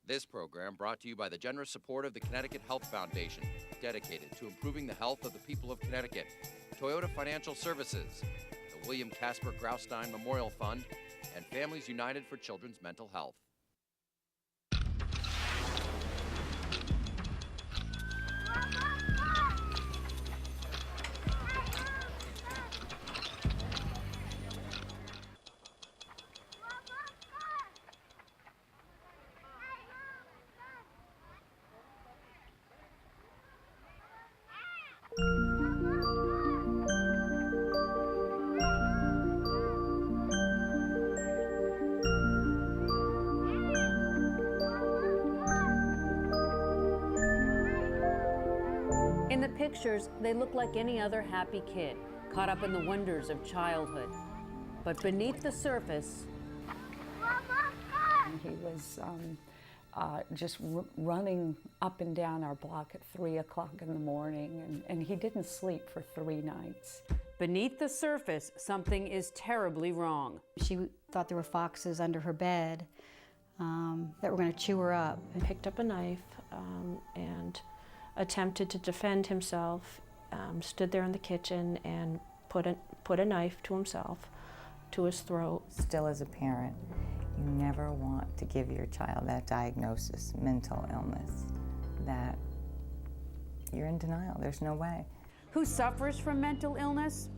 This program brought to you by the generous support of the Connecticut Health Foundation, dedicated to improving the health of the people of Connecticut, Toyota Financial Services, the William Casper Graustein Memorial Fund, and Families United for Children's Mental Health. In the pictures, they look like any other happy kid, caught up in the wonders of childhood. But beneath the surface, he was just running up and down our block at 3 o'clock in the morning, and he didn't sleep for 3 nights. beneath the surface, something is terribly wrong. She thought there were foxes under her bed that were going to chew her up. He picked up a knife and attempted to defend himself, stood there in the kitchen and put a knife to himself, to his throat. Still, as a parent, you never want to give your child that diagnosis, mental illness, that you're in denial. There's no way. Who suffers from mental illness?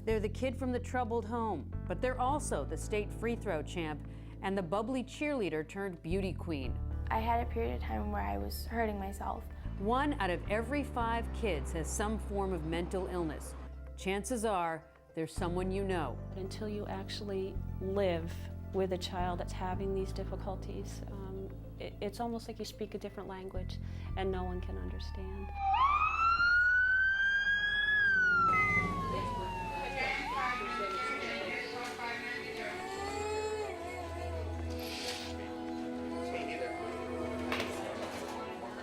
They're the kid from the troubled home, but they're also the state free throw champ and the bubbly cheerleader turned beauty queen. I had a period of time where I was hurting myself. 1 out of every 5 kids has some form of mental illness. Chances are there's someone you know. Until you actually live with a child that's having these difficulties, it's almost like you speak a different language and no one can understand.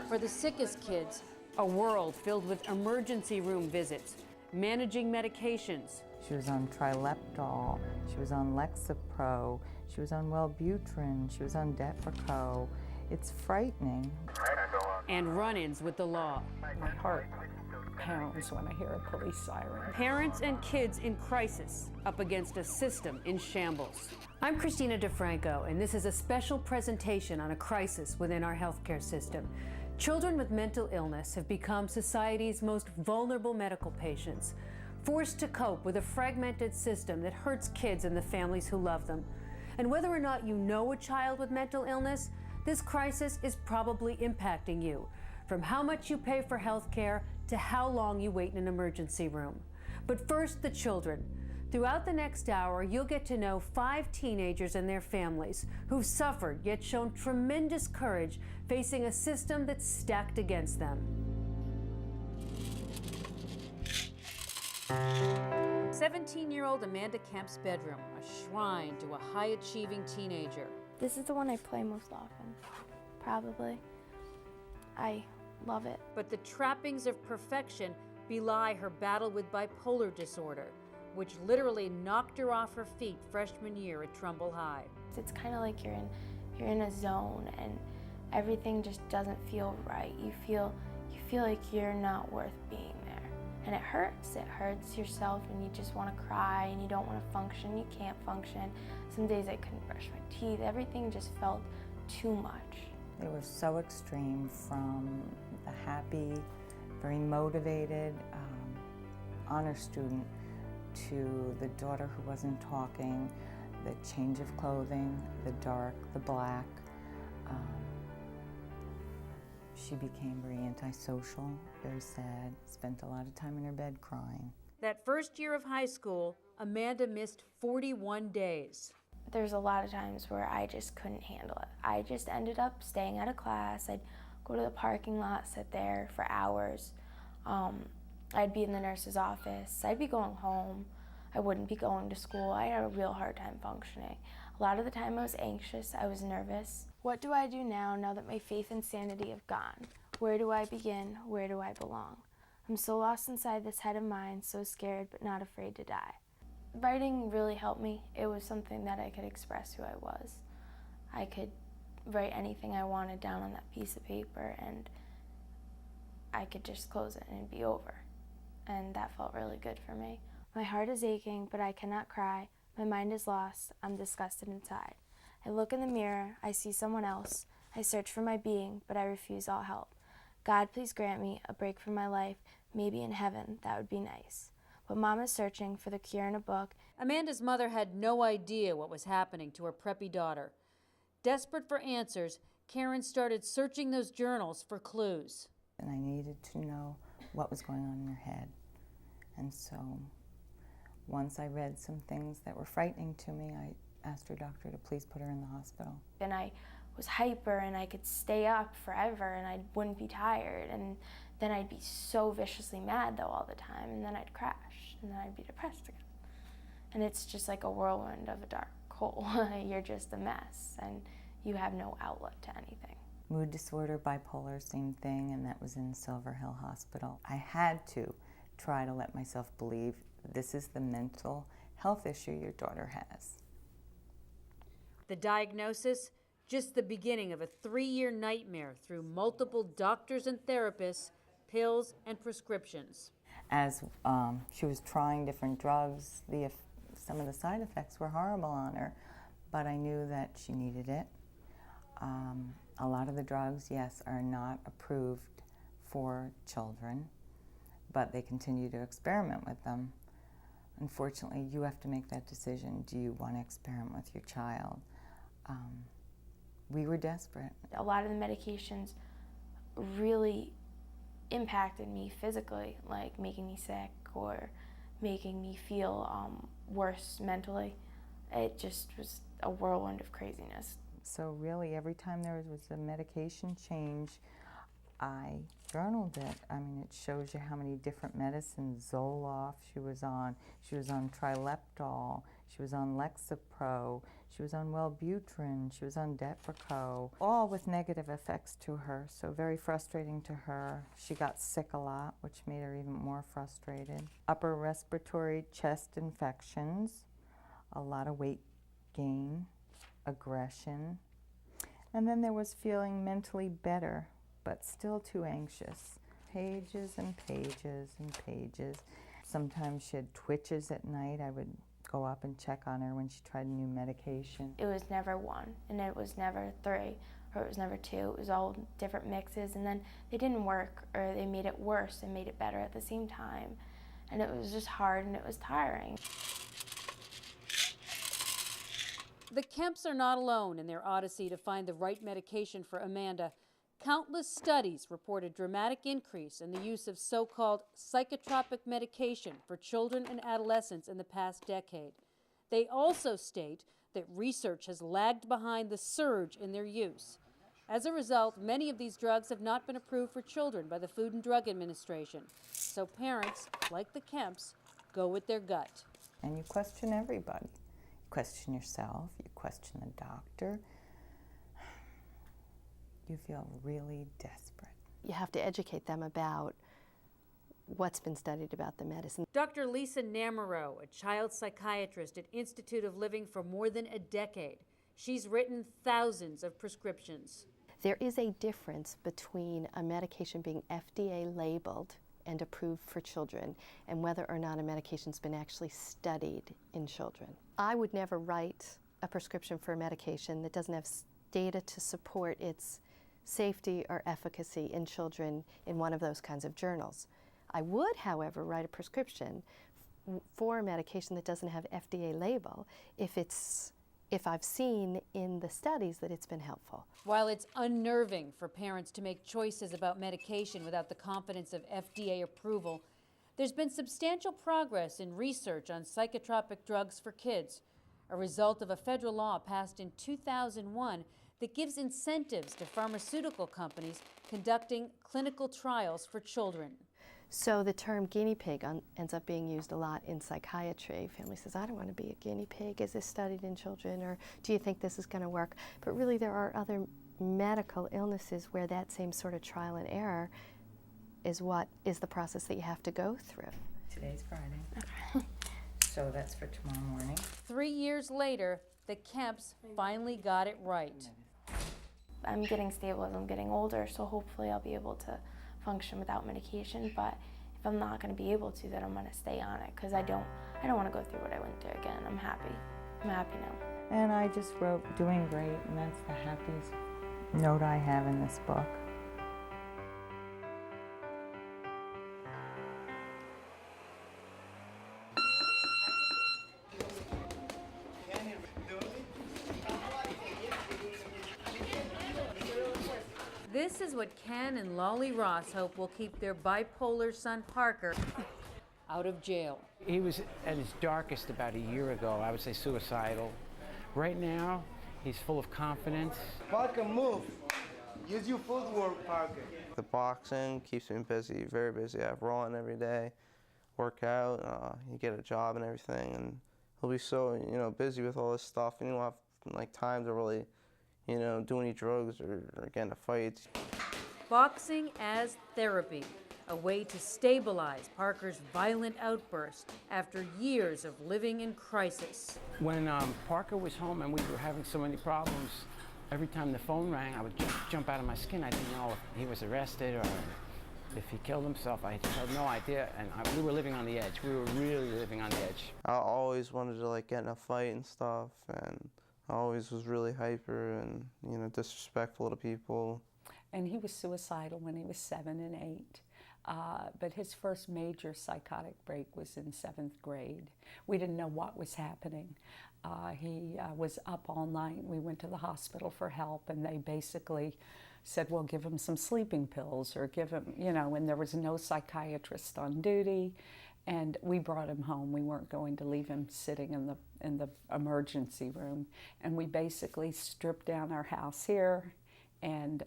For the sickest kids, a world filled with emergency room visits, managing medications. She was on Trileptal, she was on Lexapro, she was on Wellbutrin, she was on Depakote. It's frightening. And run-ins with the law. My heart pounds when I hear a police siren. Parents and kids in crisis, up against a system in shambles. I'm Christina DeFranco, and this is a special presentation on a crisis within our healthcare system. Children with mental illness have become society's most vulnerable medical patients, forced to cope with a fragmented system that hurts kids and the families who love them. And whether or not you know a child with mental illness, this crisis is probably impacting you, from how much you pay for health care to how long you wait in an emergency room. But first, the children. Throughout the next hour, you'll get to know 5 teenagers and their families who've suffered yet shown tremendous courage facing a system that's stacked against them. 17-year-old Amanda Kemp's bedroom, a shrine to a high-achieving teenager. This is the one I play most often, probably. I love it. But the trappings of perfection belie her battle with bipolar disorder, which literally knocked her off her feet freshman year at Trumbull High. It's kind of like you're in a zone and everything just doesn't feel right. You feel like you're not worth being there. And it hurts. It hurts yourself and you just want to cry and you don't want to function. You can't function. Some days I couldn't brush my teeth. Everything just felt too much. They were so extreme, from the happy, very motivated honor student to the daughter who wasn't talking, the change of clothing, the dark, the black. She became very antisocial, very sad, spent a lot of time in her bed crying. That first year of high school, Amanda missed 41 days. There's a lot of times where I just couldn't handle it. I just ended up staying out of class. I'd go to the parking lot, sit there for hours. I'd be in the nurse's office. I'd be going home. I wouldn't be going to school. I had a real hard time functioning. A lot of the time I was anxious, I was nervous. What do I do now that my faith and sanity have gone? Where do I begin? Where do I belong? I'm so lost inside this head of mine, so scared but not afraid to die. Writing really helped me. It was something that I could express who I was. I could write anything I wanted down on that piece of paper, and I could just close it and it'd be over. And that felt really good for me. My heart is aching, but I cannot cry. My mind is lost. I'm disgusted inside. I look in the mirror. I see someone else. I search for my being, but I refuse all help. God, please grant me a break from my life. Maybe in heaven, that would be nice. But Mom is searching for the cure in a book. Amanda's mother had no idea what was happening to her preppy daughter. Desperate for answers, Karen started searching those journals for clues. And I needed to know what was going on in her head. And so once I read some things that were frightening to me, I asked her doctor to please put her in the hospital. And I was hyper, and I could stay up forever, and I wouldn't be tired. And then I'd be so viciously mad, though, all the time. And then I'd crash, and then I'd be depressed again. And it's just like a whirlwind of a dark hole. You're just a mess, and you have no outlet to anything. Mood disorder, bipolar, same thing, and that was in Silver Hill Hospital. I had to try to let myself believe this is the mental health issue your daughter has. The diagnosis, just the beginning of a 3-year nightmare through multiple doctors and therapists, pills and prescriptions. As she was trying different drugs, some of the side effects were horrible on her, but I knew that she needed it. A lot of the drugs, yes, are not approved for children, but they continue to experiment with them. Unfortunately, you have to make that decision. Do you want to experiment with your child? We were desperate. A lot of the medications really impacted me physically, like making me sick or making me feel worse mentally. It just was a whirlwind of craziness. So really, every time there was a medication change, I journaled it. I mean, it shows you how many different medicines. Zoloft she was on Trileptal, she was on Lexapro, she was on Wellbutrin, she was on Depakote, all with negative effects to her, so very frustrating to her. She got sick a lot, which made her even more frustrated. Upper respiratory chest infections, a lot of weight gain, aggression, and then there was feeling mentally better, but still too anxious. Pages and pages and pages. Sometimes she had twitches at night. I would go up and check on her when she tried a new medication. It was never 1, and it was never 3, or it was never 2. It was all different mixes, and then they didn't work, or they made it worse and made it better at the same time. And it was just hard, and it was tiring. The Kemps are not alone in their odyssey to find the right medication for Amanda. Countless studies report a dramatic increase in the use of so-called psychotropic medication for children and adolescents in the past decade. They also state that research has lagged behind the surge in their use. As a result, many of these drugs have not been approved for children by the Food and Drug Administration. So parents, like the Kemps, go with their gut. And you question everybody. You question yourself, you question the doctor. You feel really desperate. You have to educate them about what's been studied about the medicine. Dr. Lisa Namerow, a child psychiatrist at Institute of Living for more than a decade. She's written thousands of prescriptions. There is a difference between a medication being FDA labeled and approved for children and whether or not a medication's been actually studied in children. I would never write a prescription for a medication that doesn't have data to support its safety or efficacy in children in one of those kinds of journals. I would, however, write a prescription for a medication that doesn't have FDA label if I've seen in the studies that it's been helpful. While it's unnerving for parents to make choices about medication without the confidence of FDA approval, there's been substantial progress in research on psychotropic drugs for kids, a result of a federal law passed in 2001 that gives incentives to pharmaceutical companies conducting clinical trials for children. So the term guinea pig ends up being used a lot in psychiatry. Family says, I don't want to be a guinea pig. Is this studied in children, or do you think this is going to work? But really there are other medical illnesses where that same sort of trial and error is what is the process that you have to go through. Today's Friday. So that's for tomorrow morning. 3 years later, the Kemps finally got it right. I'm getting stable as I'm getting older, so hopefully I'll be able to function without medication. But if I'm not going to be able to, then I'm going to stay on it, because I don't want to go through what I went through again. I'm happy now. And I just wrote doing great, and that's the happiest note I have in this book. This is what Ken and Lolly Ross hope will keep their bipolar son Parker out of jail. He was at his darkest about a year ago. I would say suicidal. Right now, he's full of confidence. Parker, move. Use your footwork, Parker. The boxing keeps me busy, very busy. I run every day, work out, you get a job and everything, and he'll be so, busy with all this stuff, and he won't have like time to really, do any drugs or get into fights. Boxing as therapy, a way to stabilize Parker's violent outburst after years of living in crisis. When Parker was home and we were having so many problems, every time the phone rang, I would just jump out of my skin. I didn't know if he was arrested or if he killed himself. I had no idea, and we were living on the edge. We were really living on the edge. I always wanted to get in a fight and stuff, and I always was really hyper and, disrespectful to people. And he was suicidal when he was 7 and 8. But his first major psychotic break was in 7th grade. We didn't know what was happening. He was up all night. We went to the hospital for help, and they basically said, well, give him some sleeping pills or give him, and there was no psychiatrist on duty. And we brought him home. We weren't going to leave him sitting in the emergency room. And we basically stripped down our house here and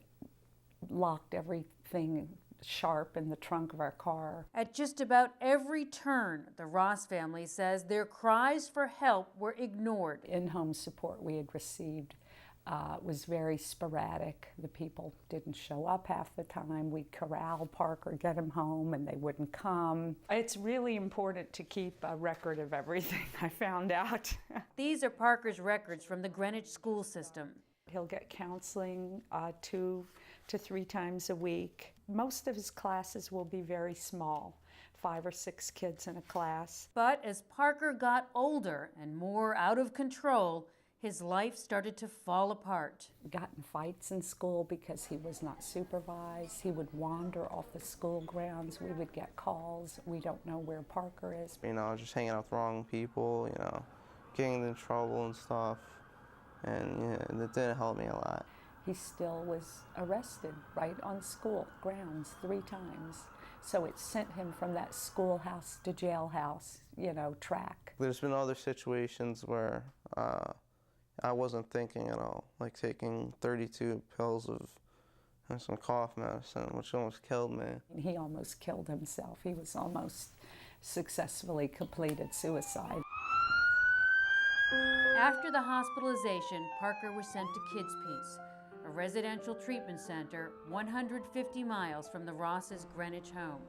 locked everything sharp in the trunk of our car. At just about every turn, the Ross family says their cries for help were ignored. In-home support we had received was very sporadic. The people didn't show up half the time. We'd corral Parker, get him home, and they wouldn't come. It's really important to keep a record of everything, I found out. These are Parker's records from the Greenwich school system. He'll get counseling 2 to 3 times a week. Most of his classes will be very small, 5 or 6 kids in a class. But as Parker got older and more out of control, his life started to fall apart. He got in fights in school because he was not supervised. He would wander off the school grounds. We would get calls. We don't know where Parker is. Just hanging out with the wrong people, getting in trouble and stuff. And it didn't help me a lot. He still was arrested right on school grounds 3 times. So it sent him from that schoolhouse to jailhouse, track. There's been other situations where I wasn't thinking at all, like taking 32 pills of some cough medicine, which almost killed me. He almost killed himself. He was almost successfully completed suicide. After the hospitalization, Parker was sent to Kids Peace, a residential treatment center 150 miles from the Ross's Greenwich home.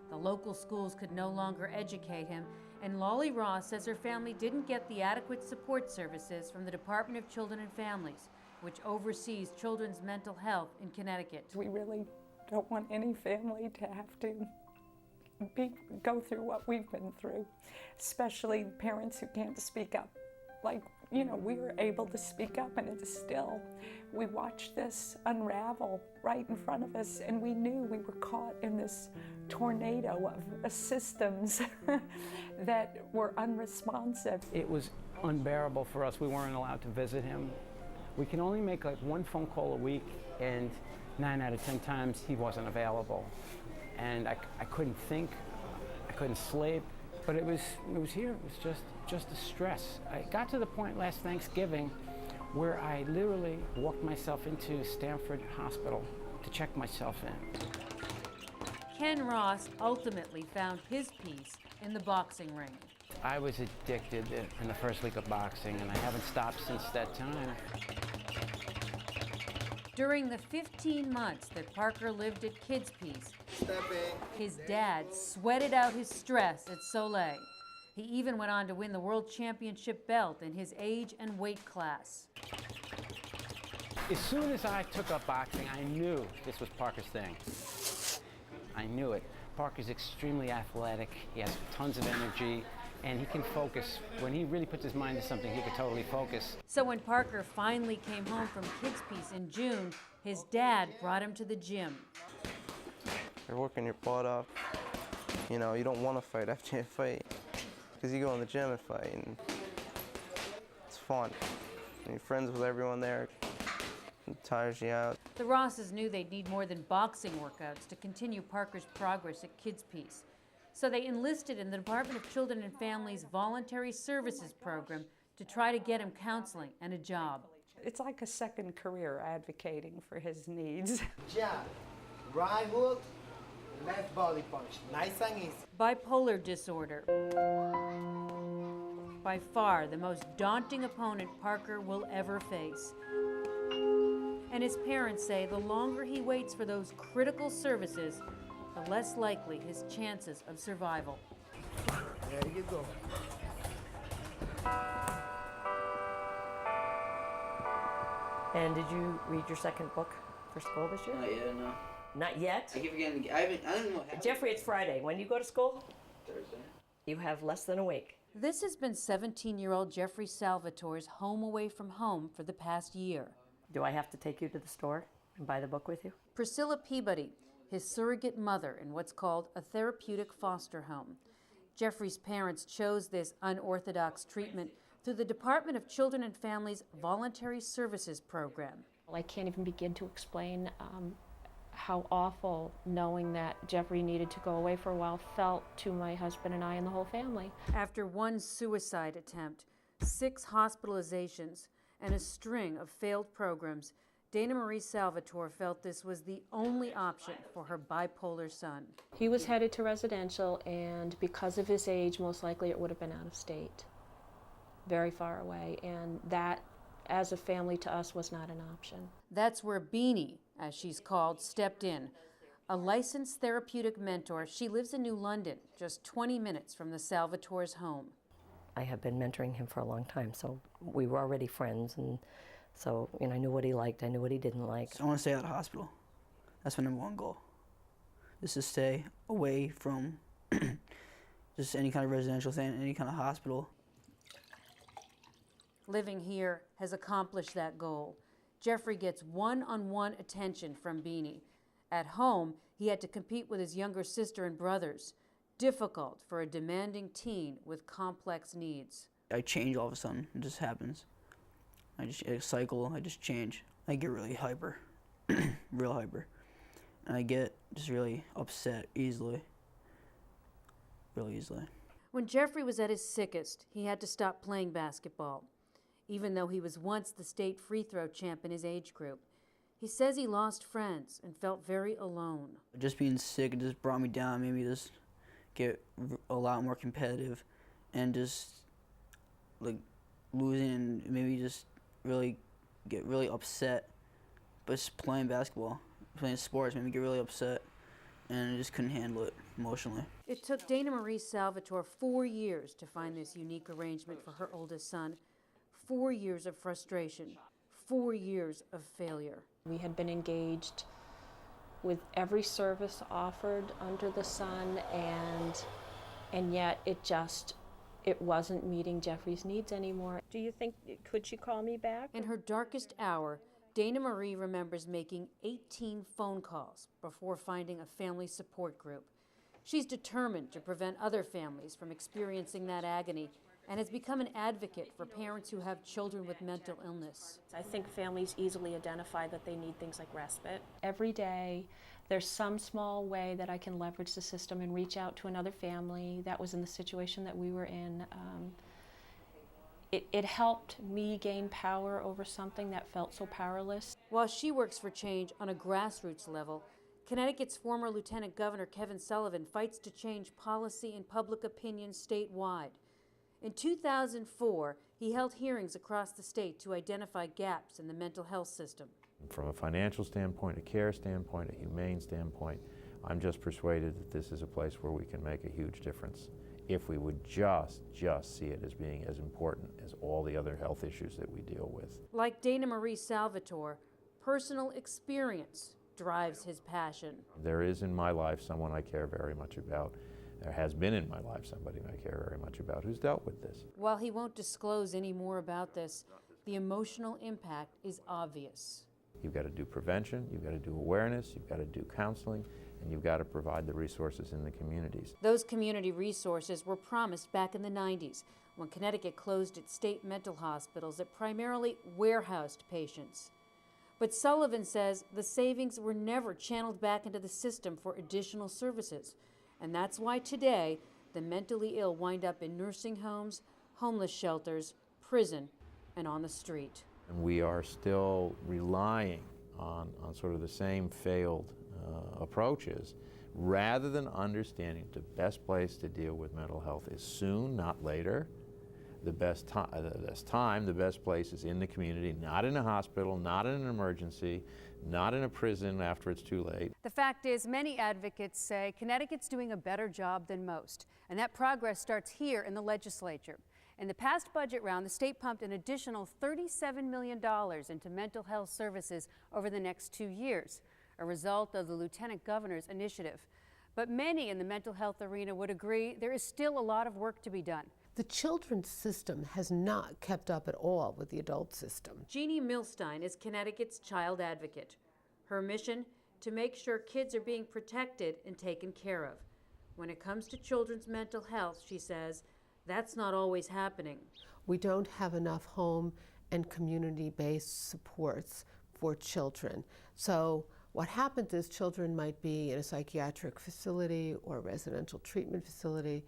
The local schools could no longer educate him, and Lolly Ross says her family didn't get the adequate support services from the Department of Children and Families, which oversees children's mental health in Connecticut. We really don't want any family to have to go through what we've been through, especially parents who can't speak up. We were able to speak up, and it's still, we watched this unravel right in front of us, and we knew we were caught in this tornado of systems that were unresponsive. It was unbearable for us. We weren't allowed to visit him. We can only make 1 phone call a week, and 9 out of 10 times he wasn't available. And I couldn't think, I couldn't sleep. But it was here. It was just a stress. I got to the point last Thanksgiving where I literally walked myself into Stanford Hospital to check myself in. Ken Ross ultimately found his peace in the boxing ring. I was addicted in the first week of boxing, and I haven't stopped since that time. During the 15 months that Parker lived at Kids Peace, his dad sweated out his stress at Soleil. He even went on to win the world championship belt in his age and weight class. As soon as I took up boxing, I knew this was Parker's thing. I knew it. Parker's extremely athletic. He has tons of energy, and he can focus. When he really puts his mind to something, he can totally focus. So when Parker finally came home from Kids Peace in June, his dad brought him to the gym. You're working your butt off. You know, you don't want to fight after you fight, because you go in the gym and fight, and it's fun. And you're friends with everyone there. It tires you out. The Rosses knew they'd need more than boxing workouts to continue Parker's progress at Kids Peace. So they enlisted in the Department of Children and Families Voluntary Services Program to try to get him counseling and a job. It's like a second career advocating for his needs. Jab, right hook, left body punch. Nice and easy. Bipolar disorder. By far the most daunting opponent Parker will ever face. And his parents say the longer he waits for those critical services, the less likely his chances of survival. There you go. And did you read your second book for school this year? Not yet, no. Not yet? I keep forgetting. I don't even know what happened. Jeffrey, it's Friday. When do you go to school? Thursday. You have less than a week. This has been 17-year-old Jeffrey Salvatore's home away from home for the past year. Do I have to take you to the store and buy the book with you? Priscilla Peabody, his surrogate mother in what's called a therapeutic foster home. Jeffrey's parents chose this unorthodox treatment through the Department of Children and Families Voluntary Services Program. I can't even begin to explain how awful knowing that Jeffrey needed to go away for a while felt to my husband and I and the whole family. After one suicide attempt, 6 hospitalizations, and a string of failed programs, Dana Marie Salvatore felt this was the only option for her bipolar son. He was headed to residential, and because of his age, most likely it would have been out of state, very far away, and that, as a family, to us was not an option. That's where Beanie, as she's called, stepped in. A licensed therapeutic mentor, she lives in New London, just 20 minutes from the Salvatore's home. I have been mentoring him for a long time, so we were already friends, and so I knew what he liked, I knew what he didn't like. So I want to stay out of hospital. That's my #1 goal. Just to stay away from just any kind of residential thing, any kind of hospital. Living here has accomplished that goal. Jeffrey gets one-on-one attention from Beanie. At home, he had to compete with his younger sister and brothers. Difficult for a demanding teen with complex needs. I change all of a sudden. It just happens. I cycle, I just change. I get really hyper, real hyper. And I get just really upset easily, really easily. When Jeffrey was at his sickest, he had to stop playing basketball, even though he was once the state free throw champ in his age group. He says he lost friends and felt very alone. Just being sick, it just brought me down, made me just get a lot more competitive, and just like losing, maybe just really get really upset. But just playing basketball, playing sports made me get really upset, and I just couldn't handle it emotionally. It took Dana Marie Salvatore 4 years to find this unique arrangement for her oldest son. 4 years of frustration, 4 years of failure. We had been engaged with every service offered under the sun, and yet it wasn't meeting Jeffrey's needs anymore. Do you think, could she call me back? In her darkest hour, Dana Marie remembers making 18 phone calls before finding a family support group. She's determined to prevent other families from experiencing that agony and has become an advocate for parents who have children with mental illness. I think families easily identify that they need things like respite. Every day, there's some small way that I can leverage the system and reach out to another family that was in the situation that we were in. It helped me gain power over something that felt so powerless. While she works for change on a grassroots level, Connecticut's former Lieutenant Governor Kevin Sullivan fights to change policy and public opinion statewide. In 2004, he held hearings across the state to identify gaps in the mental health system. From a financial standpoint, a care standpoint, a humane standpoint, I'm just persuaded that this is a place where we can make a huge difference if we would just see it as being as important as all the other health issues that we deal with. Like Dana Marie Salvatore, personal experience drives his passion. There is in my life someone I care very much about. There has been in my life somebody I care very much about who's dealt with this. While he won't disclose any more about this, the emotional impact is obvious. You've got to do prevention, you've got to do awareness, you've got to do counseling, and you've got to provide the resources in the communities. Those community resources were promised back in the 90s when Connecticut closed its state mental hospitals that primarily warehoused patients. But Sullivan says the savings were never channeled back into the system for additional services. And that's why today the mentally ill wind up in nursing homes, homeless shelters, prison, and on the street. And we are still relying on sort of the same failed approaches, rather than understanding the best place to deal with mental health is soon, not later. The best time, the best place is in the community, not in a hospital, not in an emergency, not in a prison after it's too late. The fact is, many advocates say Connecticut's doing a better job than most, and that progress starts here in the legislature. In the past budget round, the state pumped an additional $37 million into mental health services over the next 2 years, a result of the Lieutenant Governor's initiative. But many in the mental health arena would agree there is still a lot of work to be done. The children's system has not kept up at all with the adult system. Jeannie Milstein is Connecticut's child advocate. Her mission, to make sure kids are being protected and taken care of. When it comes to children's mental health, she says, that's not always happening. We don't have enough home and community-based supports for children. So what happens is children might be in a psychiatric facility or a residential treatment facility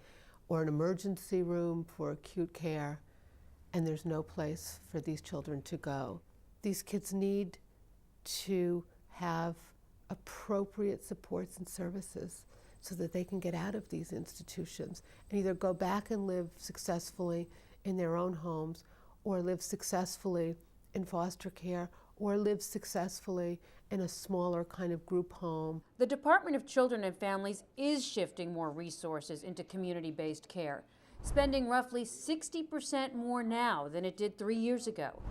or an emergency room for acute care, and there's no place for these children to go. These kids need to have appropriate supports and services so that they can get out of these institutions and either go back and live successfully in their own homes, or live successfully in foster care, or live successfully in a smaller kind of group home. The Department of Children and Families is shifting more resources into community-based care, spending roughly 60% more now than it did 3 years ago.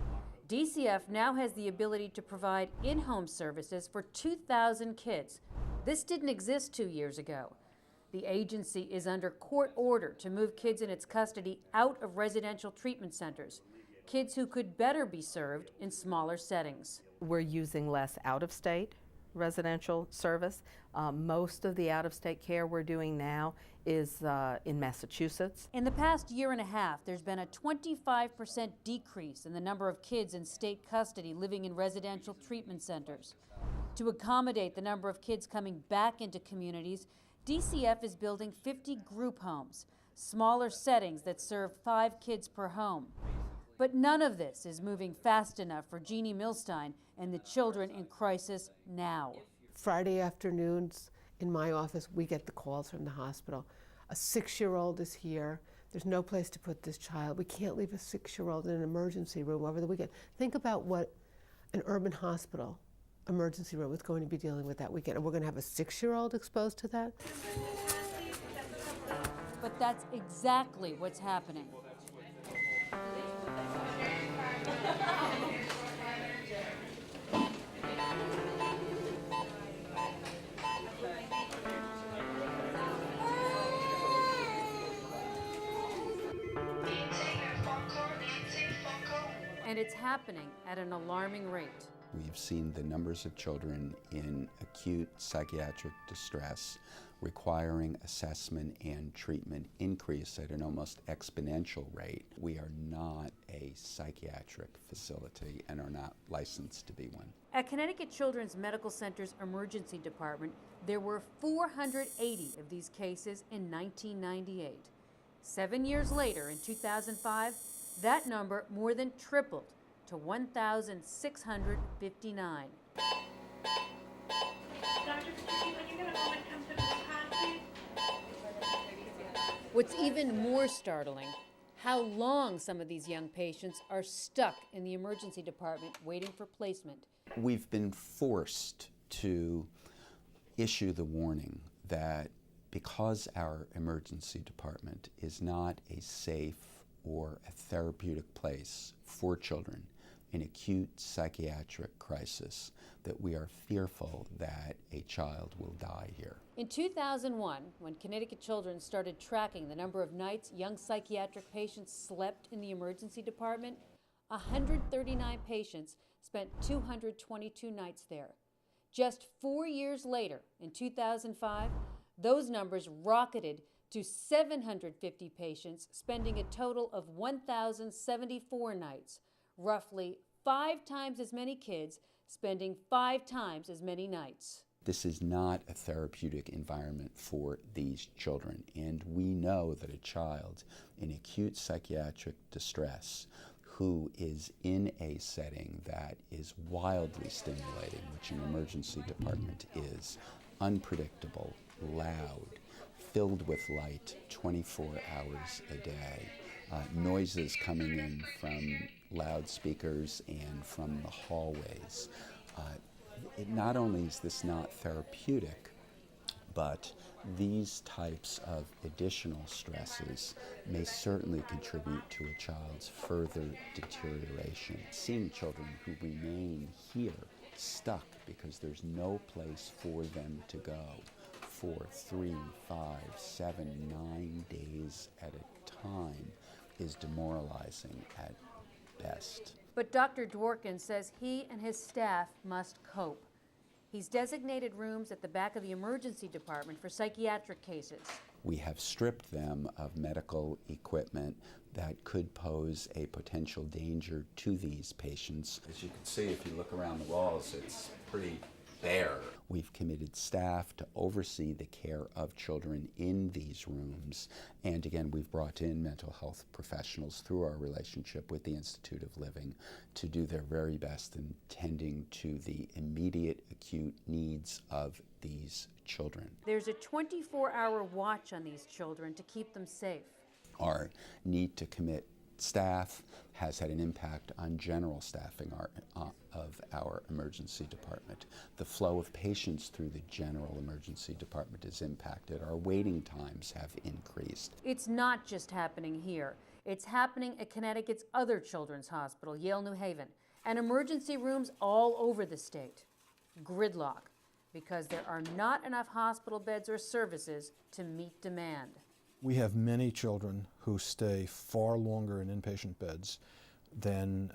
DCF now has the ability to provide in-home services for 2,000 kids. This didn't exist 2 years ago. The agency is under court order to move kids in its custody out of residential treatment centers, kids who could better be served in smaller settings. We're using less out-of-state residential service. Most of the out-of-state care we're doing now is in Massachusetts. In the past year and a half, there's been a 25% decrease in the number of kids in state custody living in residential treatment centers. To accommodate the number of kids coming back into communities, DCF is building 50 group homes, smaller settings that serve 5 kids per home. But none of this is moving fast enough for Jeannie Milstein and the children in crisis now. Friday afternoons in my office, we get the calls from the hospital. A 6-year-old is here. There's no place to put this child. We can't leave a 6-year-old in an emergency room over the weekend. Think about what an urban hospital emergency room is going to be dealing with that weekend. And we're going to have a 6-year-old exposed to that? But that's exactly what's happening. And it's happening at an alarming rate. We've seen the numbers of children in acute psychiatric distress requiring assessment and treatment increase at an almost exponential rate. We are not a psychiatric facility and are not licensed to be one. At Connecticut Children's Medical Center's emergency department, there were 480 of these cases in 1998. 7 years later, in 2005, that number more than tripled to 1,659. What's even more startling, how long some of these young patients are stuck in the emergency department waiting for placement. We've been forced to issue the warning that Because our emergency department is not a safe or a therapeutic place for children in acute psychiatric crisis, that we are fearful that a child will die here. In 2001, when Connecticut Children started tracking the number of nights young psychiatric patients slept in the emergency department, 139 patients spent 222 nights there. Just 4 years later, in 2005, those numbers rocketed to 750 patients, spending a total of 1,074 nights, roughly 5 times as many kids spending 5 times as many nights. This is not a therapeutic environment for these children, and we know that a child in acute psychiatric distress who is in a setting that is wildly stimulating, which an emergency department is, unpredictable, loud, filled with light 24 hours a day, noises coming in from loudspeakers and from the hallways. Not only is this not therapeutic, but these types of additional stresses may certainly contribute to a child's further deterioration. Seeing children who remain here stuck because there's no place for them to go for 3, 5, 7, 9 days at a time is demoralizing at best. But Dr. Dworkin says he and his staff must cope. He's designated rooms at the back of the emergency department for psychiatric cases. We have stripped them of medical equipment that could pose a potential danger to these patients. As you can see, if you look around the walls, it's pretty bare. We've committed staff to oversee the care of children in these rooms. And again, we've brought in mental health professionals through our relationship with the Institute of Living to do their very best in tending to the immediate acute needs of these children. There's a 24-hour watch on these children to keep them safe. Our need to commit staff has had an impact on general staffing of our emergency department. The flow of patients through the general emergency department is impacted. Our waiting times have increased. It's not just happening here. It's happening at Connecticut's other children's hospital, Yale New Haven, and emergency rooms all over the state. Gridlock, because there are not enough hospital beds or services to meet demand. We have many children who stay far longer in inpatient beds than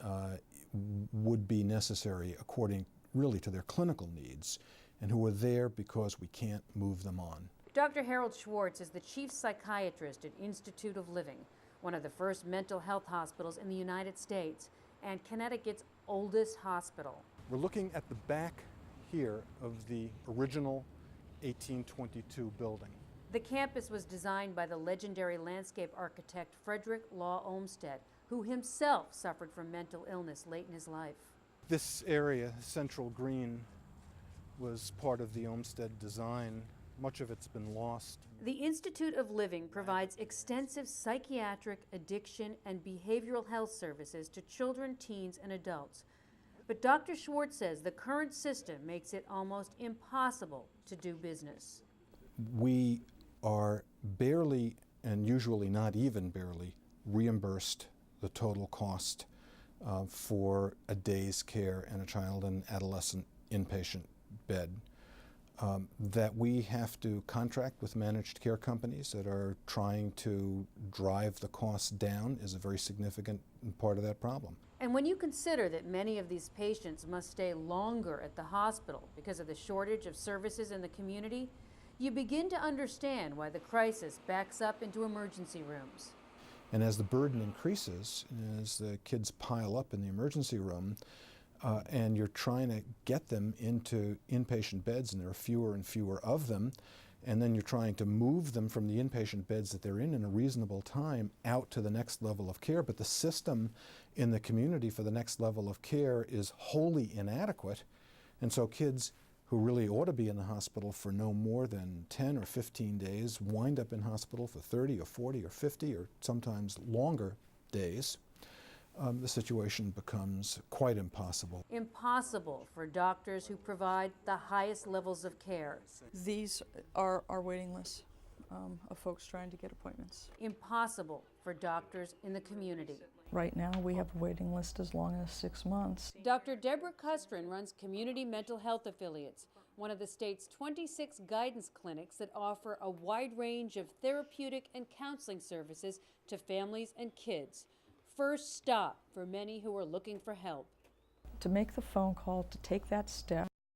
would be necessary according really to their clinical needs, and who are there because we can't move them on. Dr. Harold Schwartz is the chief psychiatrist at Institute of Living, one of the first mental health hospitals in the United States and Connecticut's oldest hospital. We're looking at the back here of the original 1822 building. The campus was designed by the legendary landscape architect Frederick Law Olmsted, who himself suffered from mental illness late in his life. This area, Central Green, was part of the Olmsted design. Much of it's been lost. The Institute of Living provides extensive psychiatric, addiction, and behavioral health services to children, teens, and adults. But Dr. Schwartz says the current system makes it almost impossible to do business. We are barely, and usually not even barely, reimbursed the total cost for a day's care in a child and adolescent inpatient bed. That we have to contract with managed care companies that are trying to drive the costs down is a very significant part of that problem. And when you consider that many of these patients must stay longer at the hospital because of the shortage of services in the community, you begin to understand why the crisis backs up into emergency rooms. And as the burden increases, as the kids pile up in the emergency room, and you're trying to get them into inpatient beds, and there are fewer and fewer of them, and then you're trying to move them from the inpatient beds that they're in a reasonable time out to the next level of care, but the system in the community for the next level of care is wholly inadequate, and so kids who really ought to be in the hospital for no more than 10 or 15 days wind up in hospital for 30 or 40 or 50 or sometimes longer days. The situation becomes quite impossible. Impossible for doctors who provide the highest levels of care. These are our waiting lists. of folks trying to get appointments. Impossible for doctors in the community. Right now, we have a waiting list as long as 6 months. Dr. Deborah Custrin runs Community Mental Health Affiliates, one of the state's 26 guidance clinics that offer a wide range of therapeutic and counseling services to families and kids. First stop for many who are looking for help. To make the phone call, to take that step,